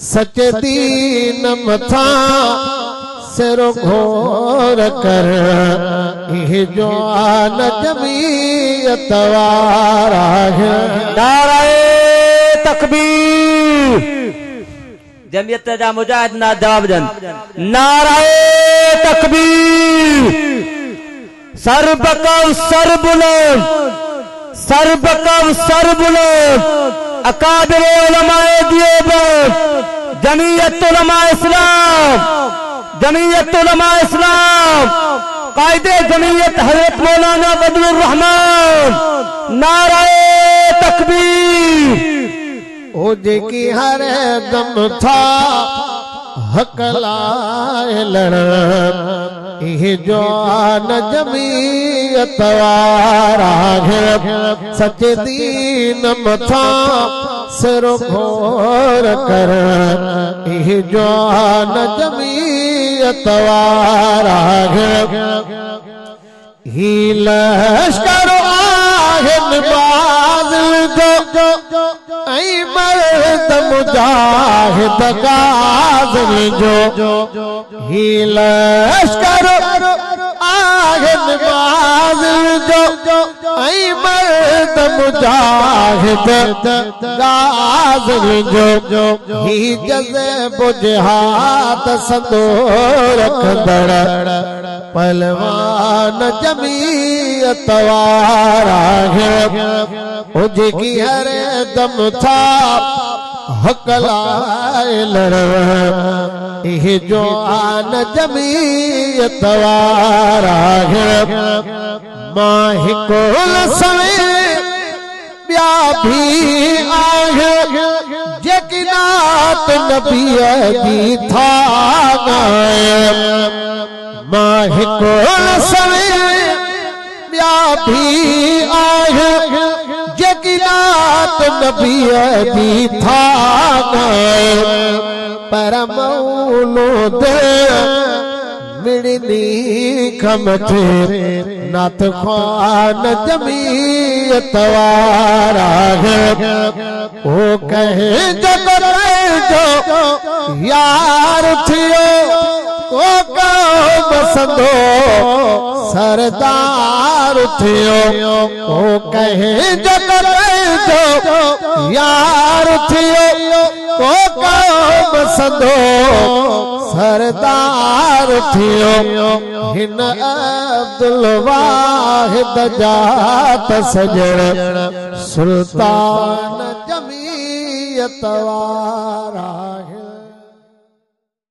सचे दीन मथा सिरो घोर कर ये जो आन जमीयत वारा है। नाराए तकबीर। जमीयत जा मुजाहिद ना जवाब जन। नाराए तकबीर। सरबकव सरबुलंद, सरबकव सरबुलंद। अकाबिर उलमाए देवबंद, जमीयत उलमा इस्लाम, जमीयत उलमा इस्लाम, कायदे जमीयत हजरत मौलाना बदरुर रहमान। नाराए तकबीर। ओ जेकी हर दम था हक लाए लड़ ये जो आन जमीयत वारा है। सचे दीन मथा सिरो घोर कर ये जो आन जमीयत वारा है। ही लश्कर आहिन बाज़िल जो ऐ मर्द मुजाहिद गाज़िल जो ही लश्कर आहिन बाज़िल जो ऐ मर्द मुजाहिद गाज़िल जो ही जज़्ब जिहाद संदो रखंदड़ पहलवान जमीयत वारा है। ओ जेकी हर दम था हक लाए लड़ ये जो आन जमीयत वारा है। माही कोल सवे ब्या भी आहे जेकी नात नबी दी था गाए। माही कोल सवे ब्या भी आहे जेकी नात नबी दी था गाए। पर मौलूद मिड़नी खमथे नात ख़्वान जमीयत वारा है। ओ कहे जग जो यार थियो ओ बसंदो सरदार थियो। ओ कहे जग जो यार थियो ओ बसंदो सरदार थियो। हिन अब्दुल वाहिद जात सजण सुल्तान जमीयत वारा।